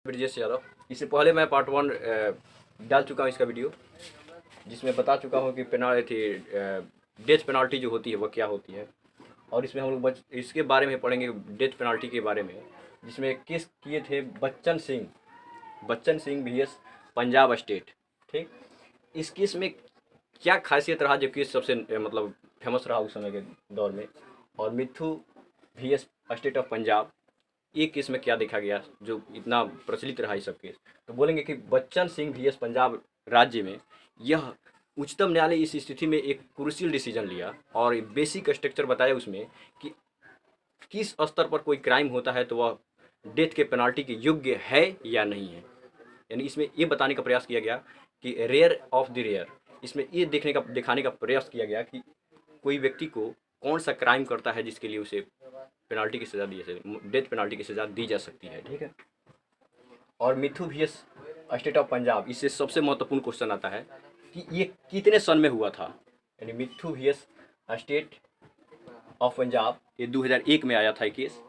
ब्रजेश यादव। इससे पहले मैं पार्ट 1 डाल चुका हूँ इसका वीडियो, जिसमें बता चुका हूँ कि डेथ पेनाल्टी जो होती है वह क्या होती है। और इसमें हम लोग इसके बारे में पढ़ेंगे, डेथ पेनाल्टी के बारे में, जिसमें केस किए थे बच्चन सिंह VS पंजाब स्टेट। ठीक, इस केस में क्या खासियत रहा जो केस सबसे मतलब फेमस रहा उस समय के दौर में, और मिथु VS स्टेट ऑफ पंजाब, ये केस में क्या देखा गया जो इतना प्रचलित रहा ये सब केस। तो बोलेंगे कि बच्चन सिंह VS पंजाब राज्य में यह उच्चतम न्यायालय इस स्थिति में एक क्रूशियल डिसीजन लिया और बेसिक स्ट्रक्चर बताया उसमें कि किस स्तर पर कोई क्राइम होता है तो वह डेथ के पेनाल्टी के योग्य है या नहीं है। यानी इसमें ये बताने का प्रयास किया गया कि रेयर ऑफ द रेयर, इसमें ये दिखाने का प्रयास किया गया कि कोई व्यक्ति को कौन सा क्राइम करता है जिसके लिए उसे पेनाल्टी की सज़ा डेथ पेनाल्टी की सज़ा दी जा सकती है। ठीक है, और मिथु VS स्टेट ऑफ पंजाब, इससे सबसे महत्वपूर्ण क्वेश्चन आता है कि ये कितने सन में हुआ था। यानी मिथु VS स्टेट ऑफ पंजाब, ये 2001 में आया था ये केस,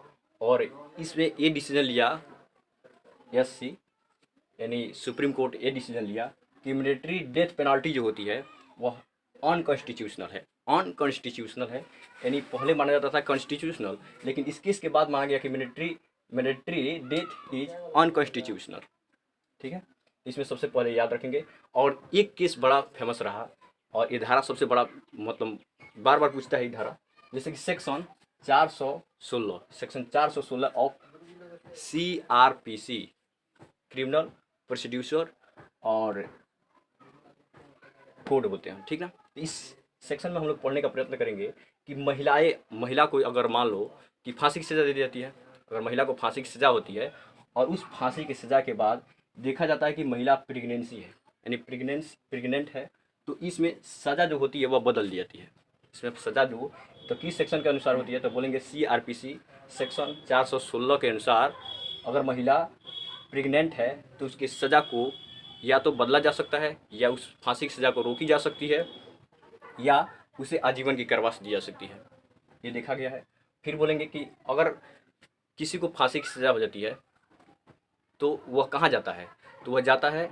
और इसमें ये डिसीजन लिया SC यानी सुप्रीम कोर्ट ये डिसीजन लिया कि मिलिट्री डेथ पेनाल्टी जो होती है वह अनकॉन्स्टिट्यूशनल है। यानी पहले माना जाता था कॉन्स्टिट्यूशनल, लेकिन इस केस के बाद माना गया कि मिलिट्री डेथ इज अनकॉन्स्टिट्यूशनल। ठीक है, इसमें सबसे पहले याद रखेंगे। और एक केस बड़ा फेमस रहा, और ये धारा सबसे बड़ा मतलब बार बार पूछता है ये धारा, जैसे कि section 416 of CRPC, criminal procedure और कोड बोलते हैं। ठीक ना, इस सेक्शन में हम लोग पढ़ने का प्रयत्न करेंगे कि महिला को अगर मान लो कि फांसी की सज़ा दे दी जाती है, अगर महिला को फांसी की सज़ा होती है और उस फांसी की सज़ा के बाद देखा जाता है कि महिला प्रेगनेंसी है, यानी प्रेग्नेंट है, तो इसमें सज़ा जो होती है वह बदल दी जाती है। इसमें सज़ा जो तो किस सेक्शन के अनुसार होती है, तो बोलेंगे CRPC सेक्शन 416 के अनुसार अगर महिला प्रेग्नेंट है तो उसकी सज़ा को या तो बदला जा सकता है, या उस फांसी की सज़ा को रोकी जा सकती है, या उसे आजीवन की कारावास दी जा सकती है। ये देखा गया है। फिर बोलेंगे कि अगर किसी को फांसी की सज़ा हो जाती है तो वह कहाँ जाता है, तो वह जाता है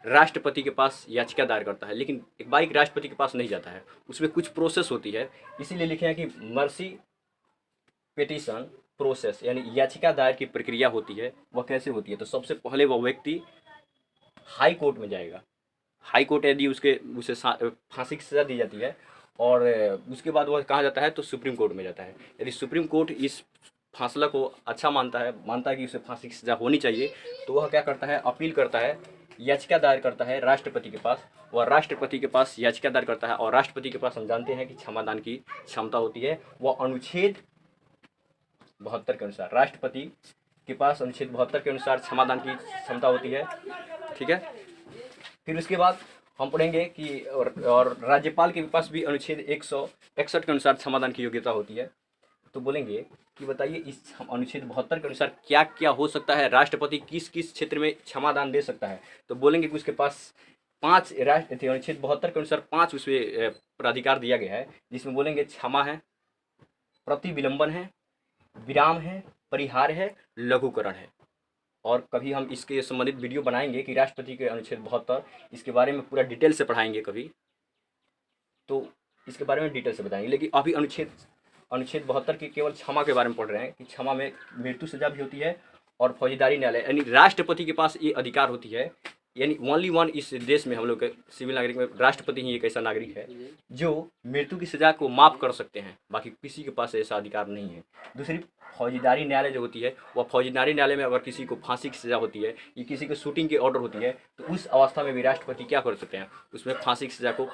राष्ट्रपति के पास, याचिका दायर करता है। लेकिन एक बाइक राष्ट्रपति के पास नहीं जाता है, उसमें कुछ प्रोसेस होती है। इसीलिए लिखे हैं कि मर्सी पिटीशन प्रोसेस, यानी याचिका दायर की प्रक्रिया होती है, वह कैसे होती है। तो सबसे पहले वह व्यक्ति हाई कोर्ट में जाएगा। हाई कोर्ट यदि उसे फांसी की सज़ा दी जाती है और उसके बाद वह कहाँ जाता है, तो सुप्रीम कोर्ट में जाता है। यदि सुप्रीम कोर्ट इस फैसला को अच्छा मानता है कि उसे फांसी की सज़ा होनी चाहिए, तो वह क्या करता है, अपील करता है, याचिका दायर करता है राष्ट्रपति के पास। वह राष्ट्रपति के पास याचिका दायर करता है, और राष्ट्रपति के पास हम जानते हैं कि क्षमादान की क्षमता होती है। वह अनुच्छेद 72 के अनुसार, राष्ट्रपति के पास अनुच्छेद 72 के अनुसार क्षमादान की क्षमता होती है। ठीक है, फिर उसके बाद हम पढ़ेंगे कि और राज्यपाल के पास भी अनुच्छेद 161 के अनुसार क्षमादान की योग्यता होती है। तो बोलेंगे कि बताइए इस अनुच्छेद 72 के अनुसार क्या क्या हो सकता है, राष्ट्रपति किस किस क्षेत्र में क्षमादान दे सकता है। तो बोलेंगे कि उसके पास 5 अनुच्छेद 72 के अनुसार 5 उसमें प्राधिकार दिया गया है, जिसमें बोलेंगे क्षमा है, प्रतिविलंबन है, विराम है, परिहार है, लघुकरण है। और कभी हम इसके संबंधित वीडियो बनाएंगे कि राष्ट्रपति के अनुच्छेद 72, इसके बारे में पूरा डिटेल से पढ़ाएंगे कभी, तो इसके बारे में डिटेल से बताएंगे। लेकिन अभी अनुच्छेद 72 की केवल क्षमा के बारे में पढ़ रहे हैं कि क्षमा में मृत्यु सजा भी होती है, और फौजदारी न्यायालय यानी राष्ट्रपति के पास ये अधिकार होती है। यानी ओनली वन इस देश में, हम लोग के सिविल नागरिक में राष्ट्रपति ही एक ऐसा नागरिक है जो मृत्यु की सज़ा को माफ़ कर सकते हैं, बाकी किसी के पास ऐसा अधिकार नहीं है। दूसरी फौजदारी न्यायालय जो होती है, वह फौजदारी न्यायालय में अगर किसी को फांसी की सज़ा होती है या किसी को शूटिंग की ऑर्डर होती है, तो उस अवस्था में भी राष्ट्रपति क्या कर सकते हैं, उसमें फांसी की सज़ा को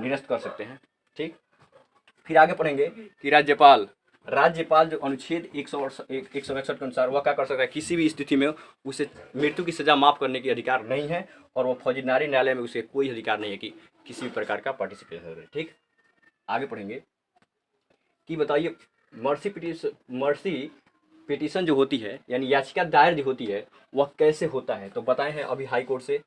निरस्त कर सकते हैं। ठीक, फिर आगे पढ़ेंगे कि राज्यपाल जो अनुच्छेद 161 के अनुसार वह क्या कर सकता है, किसी भी स्थिति में उसे मृत्यु की सज़ा माफ़ करने की अधिकार नहीं है, और वह फौजदारी न्यायालय में उसे कोई अधिकार नहीं है कि किसी भी प्रकार का पार्टिसिपेशन करे। ठीक, आगे पढ़ेंगे कि बताइए मर्सी पिटीशन जो होती है, यानी याचिका दायर जो होती है, वह कैसे होता है। तो बताए हैं अभी हाई कोर्ट से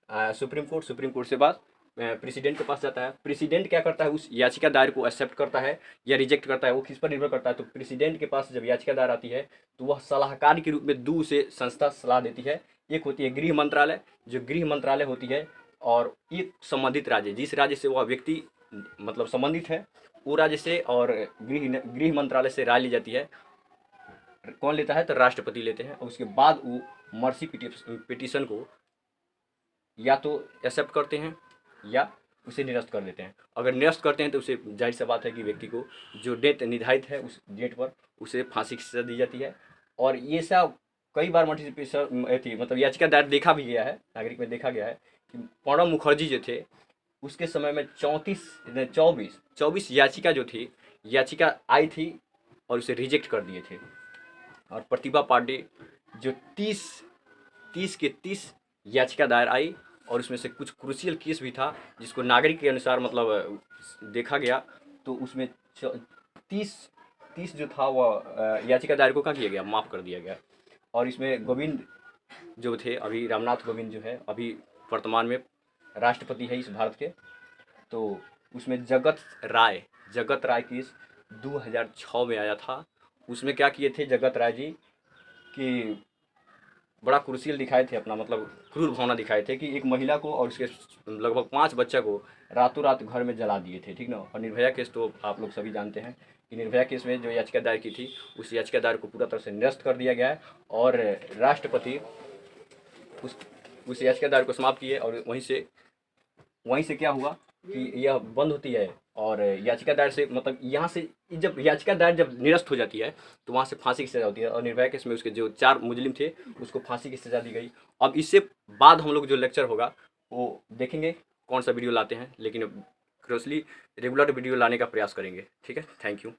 सुप्रीम कोर्ट, सुप्रीम कोर्ट से बाद प्रेसिडेंट के पास जाता है। प्रेसिडेंट क्या करता है, उस याचिका दायर को एक्सेप्ट करता है या रिजेक्ट करता है, वो किस पर निर्भर करता है। तो प्रेसिडेंट के पास जब याचिका दायर आती है तो वह सलाहकार के रूप में 2 से संस्था सलाह देती है। एक होती है गृह मंत्रालय, जो गृह मंत्रालय होती है, और एक संबंधित राज्य, जिस राज्य से वह व्यक्ति मतलब संबंधित है, वो राज्य से और गृह मंत्रालय से राय ली जाती है। कौन लेता है, तो राष्ट्रपति लेते हैं। और उसके बाद वो मर्सी पिटीशन को या तो एक्सेप्ट करते हैं या उसे निरस्त कर देते हैं। अगर निरस्त करते हैं तो उसे जाहिर सी बात है कि व्यक्ति को जो डेट निर्धारित है उस डेट पर उसे फांसी की सज़ा दी जाती है। और ये सब कई बार नोटिफिकेशन थी, मतलब याचिका दायर देखा भी गया है, नागरिक में देखा गया है कि प्रणब मुखर्जी जो थे उसके समय में 24 याचिका जो थी, याचिका आई थी और उसे रिजेक्ट कर दिए थे। और प्रतिभा पांडे जो 30 याचिका दायर आई, और उसमें से कुछ क्रूशियल केस भी था जिसको नागरिक के अनुसार मतलब देखा गया, तो उसमें 30 जो था वह याचिका दायर को क्या किया गया, माफ़ कर दिया गया। और इसमें गोविंद जो थे, अभी रामनाथ कोविंद जो है अभी वर्तमान में राष्ट्रपति है इस भारत के, तो उसमें जगत राय केस 2006 में आया था। उसमें क्या किए थे जगत राय जी कि बड़ा क्रूशियल दिखाए थे, अपना मतलब क्रूर भावना दिखाए थे कि एक महिला को और उसके लगभग 5 बच्चा को रातों रात घर में जला दिए थे, ठीक ना। और निर्भया केस तो आप लोग सभी जानते हैं कि निर्भया केस में जो याचिका दायर की थी उस याचिका दायर को पूरा तरह से निरस्त कर दिया गया है, और राष्ट्रपति उस याचिका दायर को समाप्त किए। और वहीं से क्या हुआ कि यह बंद होती है, और याचिका दायर से मतलब यहाँ से जब याचिका दायर जब निरस्त हो जाती है तो वहाँ से फांसी की सज़ा होती है। और निर्भया केस में उसके जो 4 मुजरिम थे उसको फांसी की सज़ा दी गई। अब इससे बाद हम लोग जो लेक्चर होगा वो देखेंगे कौन सा वीडियो लाते हैं, लेकिन क्लोजली रेगुलर वीडियो लाने का प्रयास करेंगे। ठीक है, थैंक यू।